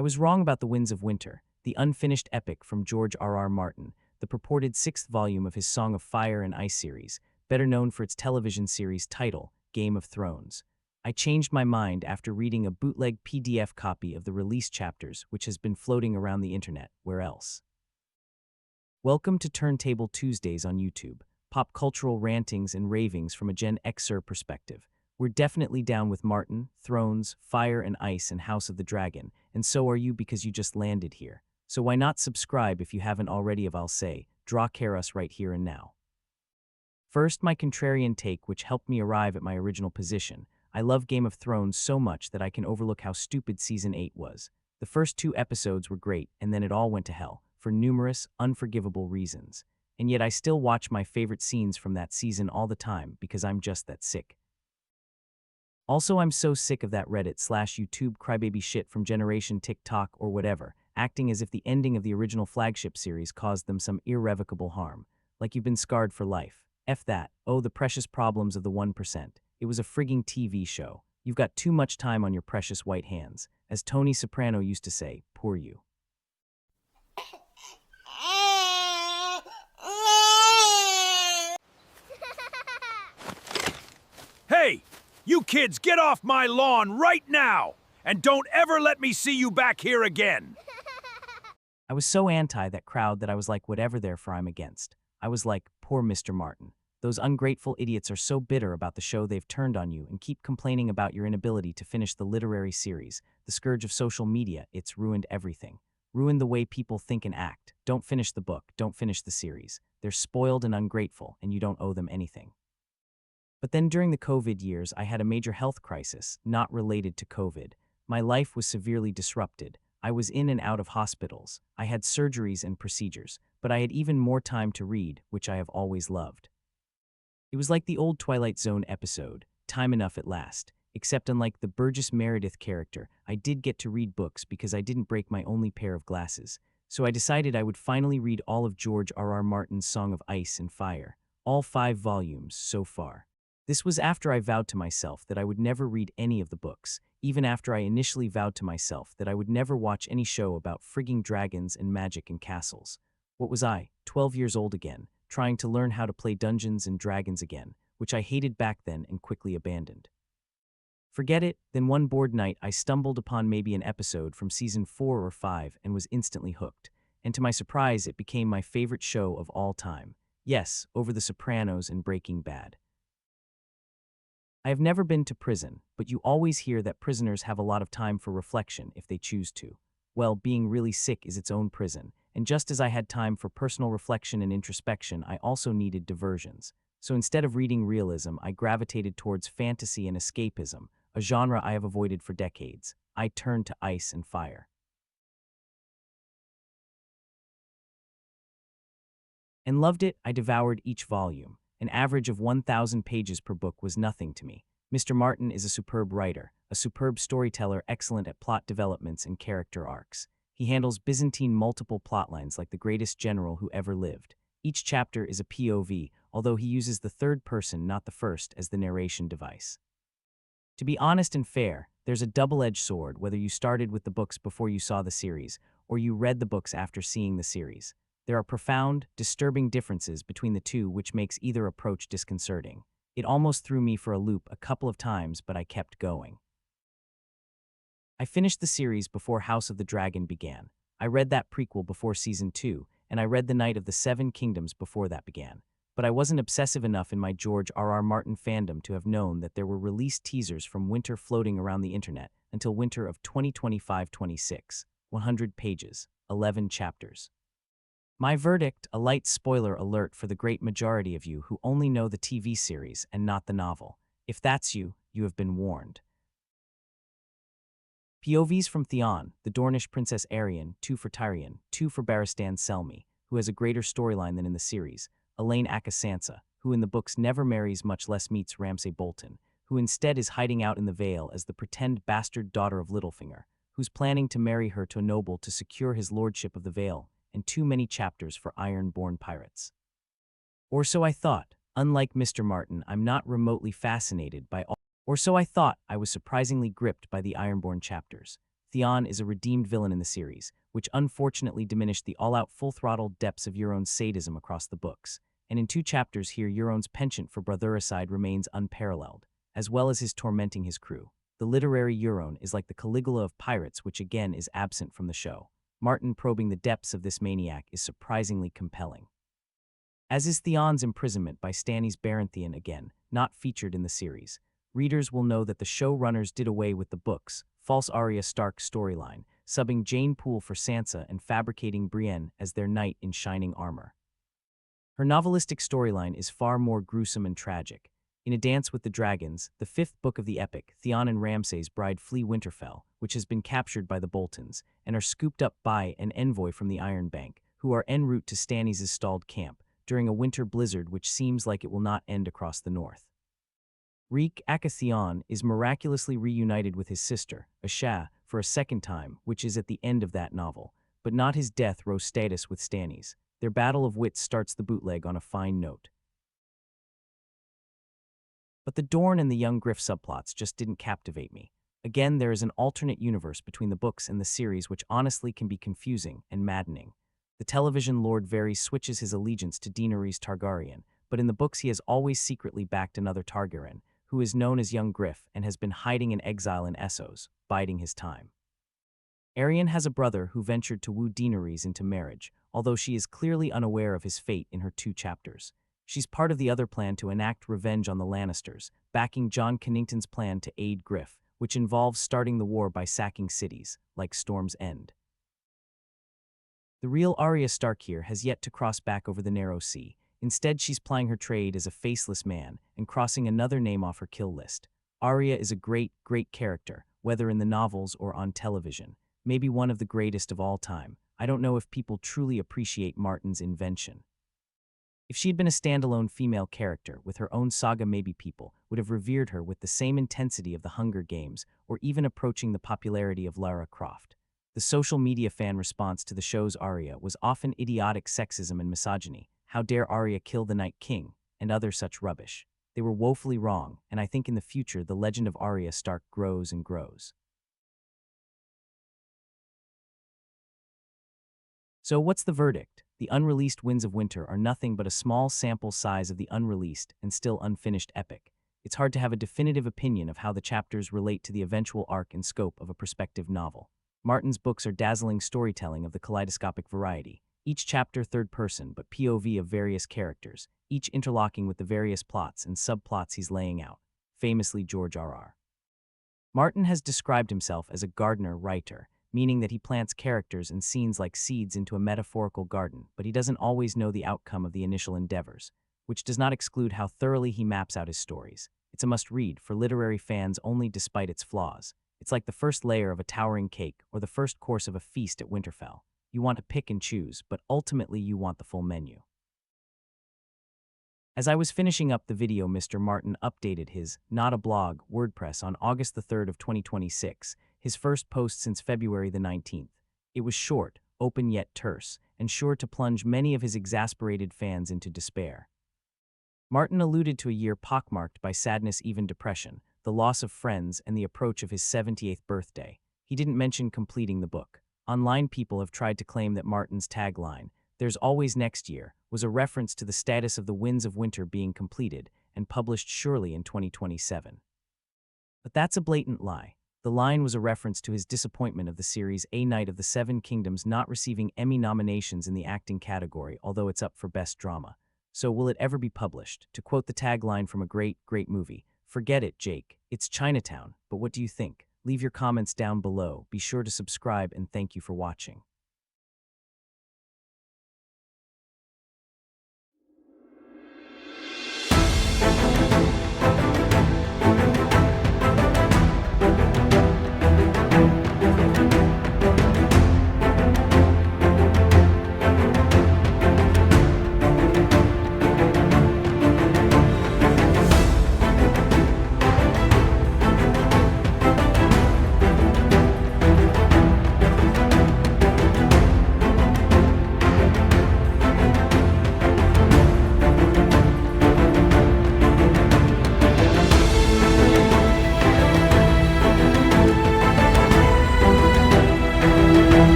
I was wrong about The Winds of Winter, the unfinished epic from George R.R. Martin, the purported sixth volume of his Song of Fire and Ice series, better known for its television series title, Game of Thrones. I changed my mind after reading a bootleg PDF copy of the release chapters, which has been floating around the internet. Where else? Welcome to Turntable Tuesdays on YouTube, pop cultural rantings and ravings from a Gen Xer perspective. We're definitely down with Martin, Thrones, Fire and Ice, and House of the Dragon, and so are you because you just landed here. So why not subscribe if you haven't already? I'll say, draw care us right here and now. First, my contrarian take, which helped me arrive at my original position. I love Game of Thrones so much that I can overlook how stupid Season 8 was. The first 2 episodes were great, and then it all went to hell, for numerous, unforgivable reasons. And yet I still watch my favorite scenes from that season all the time because I'm just that sick. Also, I'm so sick of that Reddit/YouTube crybaby shit from Generation TikTok or whatever, acting as if the ending of the original flagship series caused them some irrevocable harm. Like you've been scarred for life. F that. Oh, the precious problems of the 1%. It was a frigging TV show. You've got too much time on your precious white hands. As Tony Soprano used to say, poor you. Hey! You kids get off my lawn right now! And don't ever let me see you back here again! I was so anti that crowd that I was like, whatever therefore I'm against. I was like, poor Mr. Martin. Those ungrateful idiots are so bitter about the show they've turned on you and keep complaining about your inability to finish the literary series, the scourge of social media. It's ruined everything. Ruined the way people think and act. Don't finish the book, don't finish the series. They're spoiled and ungrateful, and you don't owe them anything. But then during the COVID years, I had a major health crisis, not related to COVID. My life was severely disrupted. I was in and out of hospitals. I had surgeries and procedures, but I had even more time to read, which I have always loved. It was like the old Twilight Zone episode, Time Enough at Last, except unlike the Burgess Meredith character, I did get to read books because I didn't break my only pair of glasses. So I decided I would finally read all of George R.R. Martin's Song of Ice and Fire, all 5 volumes so far. This was after I vowed to myself that I would never read any of the books, even after I initially vowed to myself that I would never watch any show about frigging dragons and magic and castles. What was I, 12 years old again, trying to learn how to play Dungeons and Dragons again, which I hated back then and quickly abandoned. Forget it, then one bored night I stumbled upon maybe an episode from season 4 or 5 and was instantly hooked. And to my surprise, it became my favorite show of all time. Yes, over The Sopranos and Breaking Bad. I have never been to prison, but you always hear that prisoners have a lot of time for reflection if they choose to. Well, being really sick is its own prison, and just as I had time for personal reflection and introspection, I also needed diversions. So instead of reading realism, I gravitated towards fantasy and escapism, a genre I have avoided for decades. I turned to Ice and Fire. And loved it. I devoured each volume. An average of 1,000 pages per book was nothing to me. Mr. Martin is a superb writer, a superb storyteller, excellent at plot developments and character arcs. He handles Byzantine multiple plotlines like the greatest general who ever lived. Each chapter is a POV, although he uses the third person, not the first, as the narration device. To be honest and fair, there's a double-edged sword whether you started with the books before you saw the series, or you read the books after seeing the series. There are profound, disturbing differences between the two which makes either approach disconcerting. It almost threw me for a loop a couple of times, but I kept going. I finished the series before House of the Dragon began. I read that prequel before Season 2, and I read The Night of the Seven Kingdoms before that began. But I wasn't obsessive enough in my George R.R. Martin fandom to have known that there were released teasers from Winter floating around the internet until winter of 2025-26, 100 pages, 11 chapters. My verdict, a light spoiler alert for the great majority of you who only know the TV series and not the novel. If that's you, you have been warned. POVs from Theon, the Dornish Princess Arianne, 2 for Tyrion, 2 for Barristan Selmy, who has a greater storyline than in the series, Elaine Sansa, who in the books never marries much less meets Ramsay Bolton, who instead is hiding out in the Vale as the pretend bastard daughter of Littlefinger, who's planning to marry her to a noble to secure his lordship of the Vale, and too many chapters for iron-born pirates. Or so I thought. Unlike Mr. Martin, I'm not remotely fascinated by all. Or so I thought. I was surprisingly gripped by the Ironborn chapters. Theon is a redeemed villain in the series, which unfortunately diminished the all-out full-throttle depths of Euron's sadism across the books. And in 2 chapters here, Euron's penchant for brothericide remains unparalleled, as well as his tormenting his crew. The literary Euron is like the Caligula of pirates, which again is absent from the show. Martin probing the depths of this maniac is surprisingly compelling. As is Theon's imprisonment by Stannis Baratheon, again, not featured in the series. Readers will know that the showrunners did away with the book's false Arya Stark storyline, subbing Jane Poole for Sansa and fabricating Brienne as their knight in shining armor. Her novelistic storyline is far more gruesome and tragic. In A Dance with the Dragons, the 5th book of the epic, Theon and Ramsay's bride flee Winterfell, which has been captured by the Boltons, and are scooped up by an envoy from the Iron Bank, who are en route to Stannis' stalled camp, during a winter blizzard which seems like it will not end across the north. Reek Theon is miraculously reunited with his sister, Asha, for a second time, which is at the end of that novel, but not his death row status with Stannis. Their battle of wits starts the bootleg on a fine note. But the Dorne and the young Griff subplots just didn't captivate me. Again, there is an alternate universe between the books and the series which honestly can be confusing and maddening. The television Lord Varys switches his allegiance to Daenerys Targaryen, but in the books he has always secretly backed another Targaryen, who is known as young Griff and has been hiding in exile in Essos, biding his time. Aerion has a brother who ventured to woo Daenerys into marriage, although she is clearly unaware of his fate in her 2 chapters. She's part of the other plan to enact revenge on the Lannisters, backing Jon Connington's plan to aid Griff, which involves starting the war by sacking cities, like Storm's End. The real Arya Stark here has yet to cross back over the narrow sea. Instead, she's plying her trade as a faceless man and crossing another name off her kill list. Arya is a great, great character, whether in the novels or on television. Maybe one of the greatest of all time. I don't know if people truly appreciate Martin's invention. If she had been a standalone female character with her own saga, maybe people would have revered her with the same intensity of the Hunger Games or even approaching the popularity of Lara Croft. The social media fan response to the show's Arya was often idiotic sexism and misogyny. How dare Arya kill the Night King, and other such rubbish. They were woefully wrong, and I think in the future the legend of Arya Stark grows and grows. So what's the verdict? The unreleased Winds of Winter are nothing but a small sample size of the unreleased and still unfinished epic. It's hard to have a definitive opinion of how the chapters relate to the eventual arc and scope of a prospective novel. Martin's books are dazzling storytelling of the kaleidoscopic variety. Each chapter third person but POV of various characters, each interlocking with the various plots and subplots he's laying out. Famously George R.R. Martin has described himself as a gardener writer, meaning that he plants characters and scenes like seeds into a metaphorical garden, but he doesn't always know the outcome of the initial endeavors, which does not exclude how thoroughly he maps out his stories. It's a must-read for literary fans only despite its flaws. It's like the first layer of a towering cake or the first course of a feast at Winterfell. You want to pick and choose, but ultimately you want the full menu. As I was finishing up the video, Mr. Martin updated his Not a Blog WordPress on August the 3rd of 2026, his first post since February the 19th. It was short, open yet terse, and sure to plunge many of his exasperated fans into despair. Martin alluded to a year pockmarked by sadness, even depression, the loss of friends, and the approach of his 78th birthday. He didn't mention completing the book. Online people have tried to claim that Martin's tagline, "There's always next year," was a reference to the status of the Winds of Winter being completed and published surely in 2027. But that's a blatant lie. The line was a reference to his disappointment of the series A Knight of the Seven Kingdoms not receiving Emmy nominations in the acting category, although it's up for Best Drama. So will it ever be published? To quote the tagline from a great, great movie, "Forget it, Jake. It's Chinatown." But what do you think? Leave your comments down below. Be sure to subscribe, and thank you for watching.